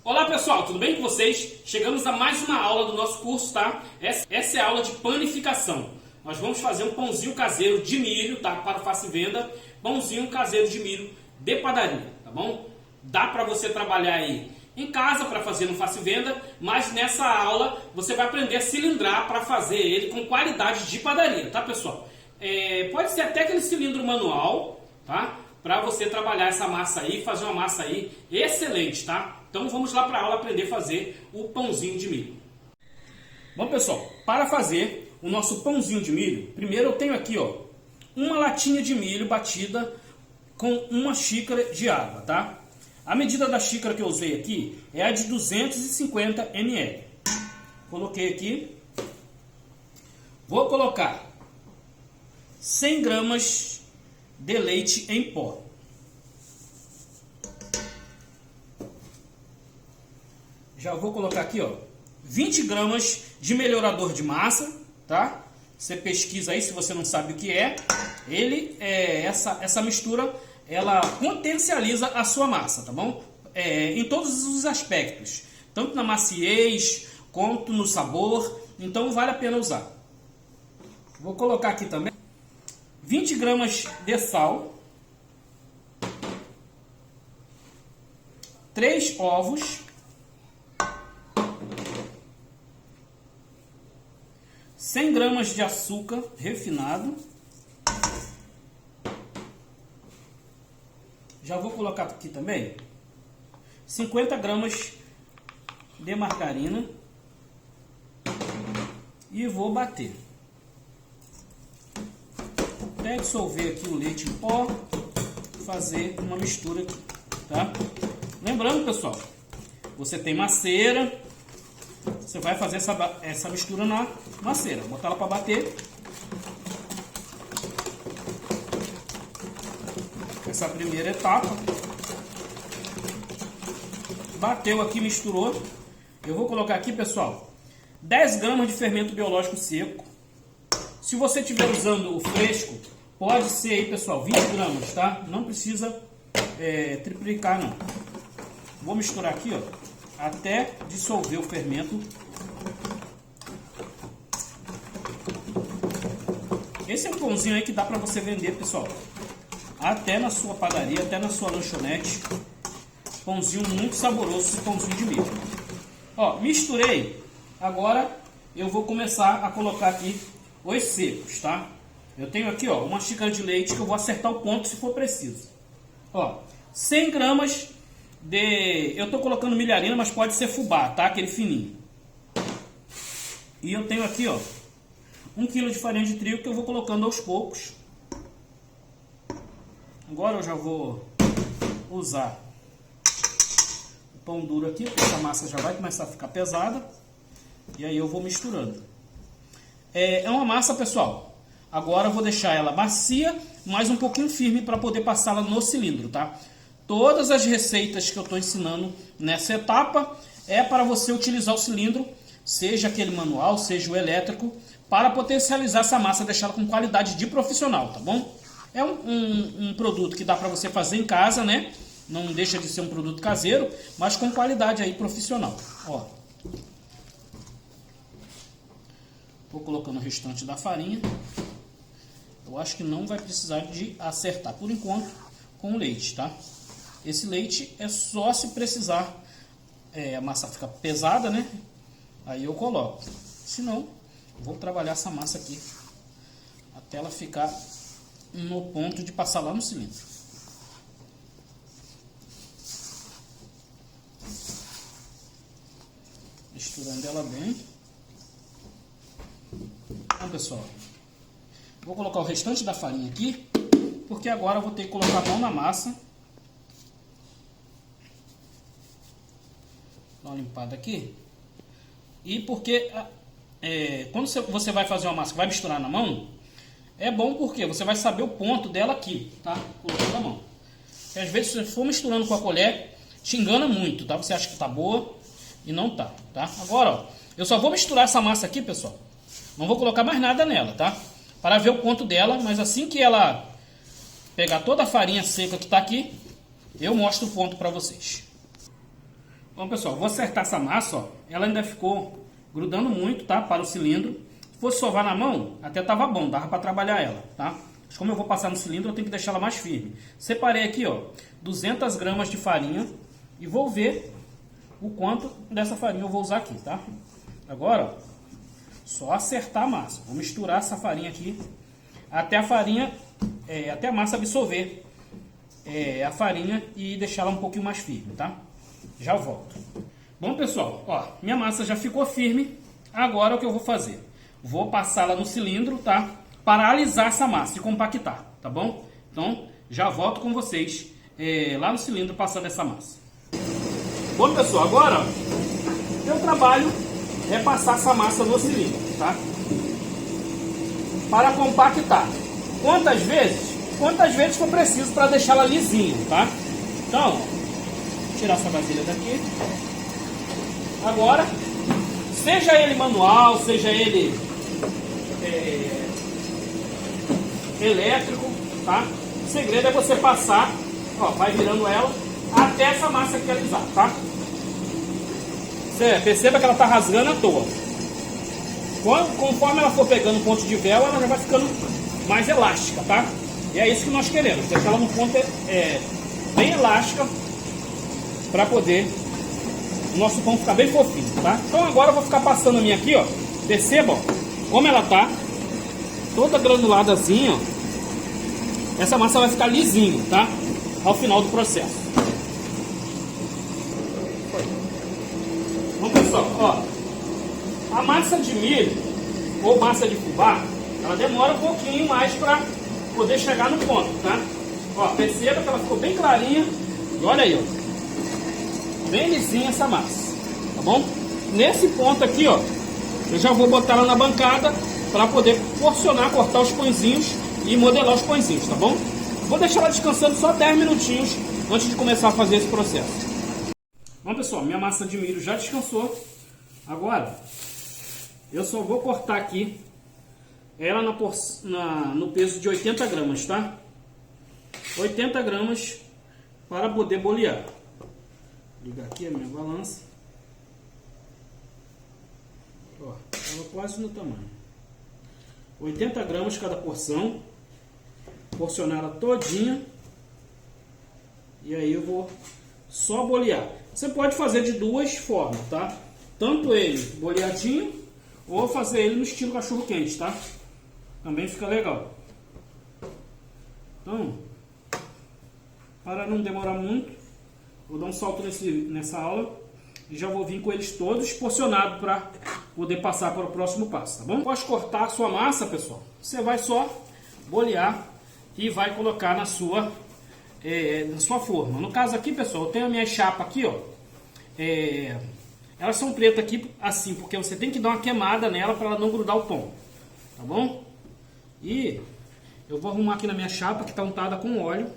Olá pessoal, tudo bem com vocês? Chegamos a mais uma aula do nosso curso, tá? Essa é a aula de panificação. Nós vamos fazer um pãozinho caseiro de milho, tá? Para fácil venda, pãozinho caseiro de milho de padaria, tá bom? Dá para você trabalhar aí em casa para fazer no fácil venda, mas nessa aula você vai aprender a cilindrar para fazer ele com qualidade de padaria, tá pessoal? Pode ser até aquele cilindro manual, tá? Para você trabalhar essa massa aí, fazer uma massa aí excelente, tá? Então vamos lá para a aula aprender a fazer o pãozinho de milho. Bom pessoal, para fazer o nosso pãozinho de milho, primeiro eu tenho aqui ó, uma latinha de milho batida com uma xícara de água, tá? A medida da xícara que eu usei aqui é a de 250 ml. Coloquei aqui. Vou colocar 100 gramas de leite em pó. Já vou colocar aqui, ó, 20 gramas de melhorador de massa, tá? Você pesquisa aí se você não sabe o que é. Essa mistura, ela potencializa a sua massa, tá bom? Em todos os aspectos, tanto na maciez quanto no sabor, então vale a pena usar. Vou colocar aqui também 20 gramas de sal, 3 ovos, 100 gramas de açúcar refinado. Já vou colocar aqui também 50 gramas de margarina e vou bater até dissolver aqui o leite em pó, fazer uma mistura aqui, tá? Lembrando pessoal, você tem macieira, você vai fazer essa mistura na macieira, botar ela para bater. Essa primeira etapa. Bateu aqui, misturou. Eu vou colocar aqui, pessoal, 10 gramas de fermento biológico seco. Se você estiver usando o fresco, pode ser aí, pessoal, 20 gramas, tá? Não precisa triplicar, não. Vou misturar aqui, ó, até dissolver o fermento. Esse é um pãozinho aí que dá para você vender, pessoal, até na sua padaria, até na sua lanchonete. Pãozinho muito saboroso, esse pãozinho de milho. Ó, misturei. Agora eu vou começar a colocar aqui os secos, tá? Eu tenho aqui, ó, uma xícara de leite que eu vou acertar o ponto se for preciso. Ó, 100 gramas de... Eu tô colocando milharina, mas pode ser fubá, tá? Aquele fininho. E eu tenho aqui, ó, 1 kg de farinha de trigo que eu vou colocando aos poucos. Agora eu já vou usar o pão duro aqui, porque essa massa já vai começar a ficar pesada. E aí eu vou misturando. É uma massa, pessoal. Agora eu vou deixar ela macia, mas um pouquinho firme para poder passá-la no cilindro, tá? Todas as receitas que eu estou ensinando nessa etapa é para você utilizar o cilindro, seja aquele manual, seja o elétrico, para potencializar essa massa, deixá-la com qualidade de profissional, tá bom? É um produto que dá para você fazer em casa, né? Não deixa de ser um produto caseiro, mas com qualidade aí profissional. Ó. Vou colocando o restante da farinha. Eu acho que não vai precisar de acertar por enquanto com o leite, tá? Esse leite é só se precisar, a massa fica pesada, né? Aí eu coloco. Se não, vou trabalhar essa massa aqui até ela ficar no ponto de passar lá no cilindro. Misturando ela bem. Então, pessoal, vou colocar o restante da farinha aqui, porque agora eu vou ter que colocar a mão na massa. Dá uma limpada aqui. E porque quando você vai fazer uma massa, vai misturar na mão, é bom porque você vai saber o ponto dela aqui, tá? Colocando a mão. Porque às vezes se você for misturando com a colher, te engana muito, tá? Você acha que tá boa e não tá, tá? Agora, ó, eu só vou misturar essa massa aqui, pessoal. Não vou colocar mais nada nela, tá? Para ver o ponto dela, mas assim que ela pegar toda a farinha seca que tá aqui, eu mostro o ponto para vocês. Bom, pessoal, vou acertar essa massa, ó. Ela ainda ficou grudando muito, tá? Para o cilindro. Se fosse sovar na mão, até tava bom, dava para trabalhar ela, tá? Mas como eu vou passar no cilindro, eu tenho que deixar ela mais firme. Separei aqui, ó, 200 gramas de farinha e vou ver o quanto dessa farinha eu vou usar aqui, tá? Agora, ó, só acertar a massa. Vou misturar essa farinha aqui até a farinha, até a massa absorver a farinha e deixar ela um pouquinho mais firme, tá? Já volto. Bom, pessoal, ó, minha massa já ficou firme. Agora o que eu vou fazer? Vou passá-la no cilindro, tá? Para alisar essa massa e compactar, tá bom? Então, já volto com vocês lá no cilindro passando essa massa. Bom, pessoal, agora meu trabalho é passar essa massa no cilindro, tá? Para compactar. Quantas vezes for preciso para deixá-la lisinha, tá? Então, vou tirar essa vasilha daqui. Agora, seja ele manual, seja ele elétrico, tá? O segredo é você passar, ó, vai virando ela até essa massa aqui alisar, tá? Você perceba que ela tá rasgando à toa. Conforme ela for pegando ponto de véu, ela já vai ficando mais elástica, tá? E é isso que nós queremos, deixar ela no ponto bem elástica para poder o nosso pão ficar bem fofinho, tá? Então agora eu vou ficar passando a minha aqui, ó. Perceba, ó, como ela tá toda granuladazinha, ó. Essa massa vai ficar lisinha, tá? Ao final do processo. Então, pessoal, ó, a massa de milho ou massa de fubá, ela demora um pouquinho mais para poder chegar no ponto, tá? Ó, perceba que ela ficou bem clarinha. E olha aí, ó, bem lisinha essa massa, tá bom? Nesse ponto aqui, ó, eu já vou botar ela na bancada para poder porcionar, cortar os pãezinhos e modelar os pãezinhos, tá bom? Vou deixar ela descansando só 10 minutinhos antes de começar a fazer esse processo. Bom, pessoal, minha massa de milho já descansou. Agora, eu só vou cortar aqui ela no peso de 80 gramas, tá? 80 gramas para poder bolear. Vou ligar aqui a minha balança. Ó, ela quase no tamanho. 80 gramas cada porção. Porcionar ela todinha. E aí eu vou só bolear. Você pode fazer de duas formas, tá? Tanto ele boleadinho, ou fazer ele no estilo cachorro quente, tá? Também fica legal. Então, para não demorar muito, vou dar um salto nessa aula e já vou vir com eles todos porcionados para poder passar para o próximo passo, tá bom? Após cortar a sua massa, pessoal, você vai só bolear e vai colocar na sua forma. No caso aqui, pessoal, eu tenho a minha chapa aqui, ó. Elas são pretas aqui assim, porque você tem que dar uma queimada nela para ela não grudar o pão, tá bom? E eu vou arrumar aqui na minha chapa que está untada com óleo,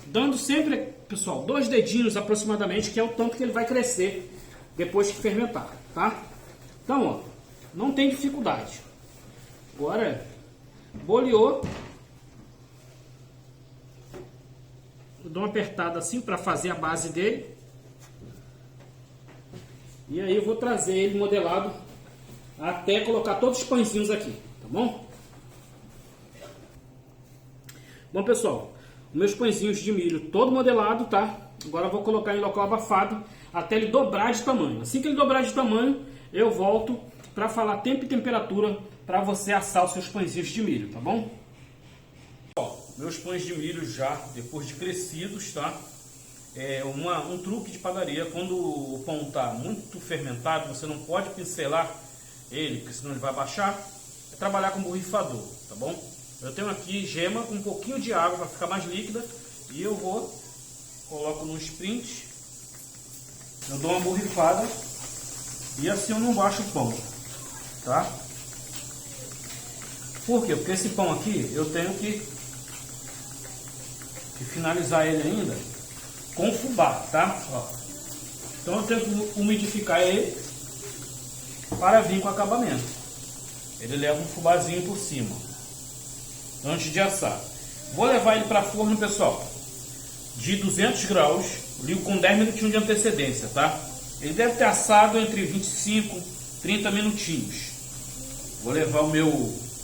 dando sempre, pessoal, 2 dedinhos aproximadamente, que é o tanto que ele vai crescer depois que fermentar, tá? Então, ó, não tem dificuldade. Agora, boleou, eu dou uma apertada assim para fazer a base dele. E aí eu vou trazer ele modelado até colocar todos os pãezinhos aqui, tá bom? Bom, pessoal, meus pãezinhos de milho todo modelado, tá? Agora eu vou colocar em local abafado até ele dobrar de tamanho. Assim que ele dobrar de tamanho, eu volto para falar tempo e temperatura para você assar os seus pãezinhos de milho, tá bom? Ó, meus pães de milho já depois de crescidos, tá? Um truque de padaria, quando o pão está muito fermentado, você não pode pincelar ele, porque senão ele vai baixar, é trabalhar com borrifador, tá bom? Eu tenho aqui gema com um pouquinho de água para ficar mais líquida e eu coloco no sprint, eu dou uma borrifada e assim eu não baixo o pão, tá? Por quê? Porque esse pão aqui eu tenho que finalizar ele ainda com fubá, tá? Ó. Então eu tenho que umidificar ele para vir com acabamento. Ele leva um fubazinho por cima antes de assar. Vou levar ele para forno, pessoal, de 200 graus ligo com 10 minutinhos de antecedência, tá? Ele deve ter assado entre 25 e 30 minutinhos. Vou levar o meu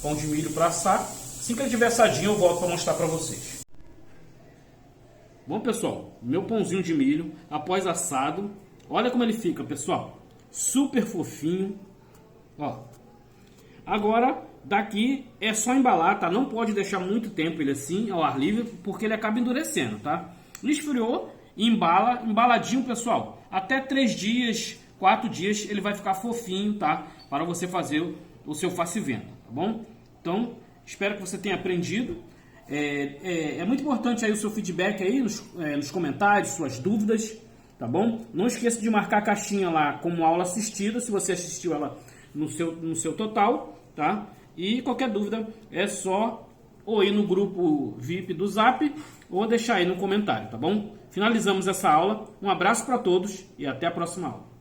pão de milho para assar. Assim que ele estiver assadinho, eu volto para mostrar para vocês. Bom, pessoal, meu pãozinho de milho, após assado, olha como ele fica, pessoal. Super fofinho. Ó. Agora, daqui é só embalar, tá? Não pode deixar muito tempo ele assim, ao ar livre, porque ele acaba endurecendo, tá? Esfriou, embala, embaladinho, pessoal. Até 3 dias, 4 dias, ele vai ficar fofinho, tá? Para você fazer o seu face-venda, tá bom? Então, espero que você tenha aprendido. É muito importante aí o seu feedback aí nos comentários, suas dúvidas, tá bom? Não esqueça de marcar a caixinha lá como aula assistida, se você assistiu ela no seu total, tá? E qualquer dúvida é só ou ir no grupo VIP do Zap ou deixar aí no comentário, tá bom? Finalizamos essa aula. Um abraço para todos e até a próxima aula.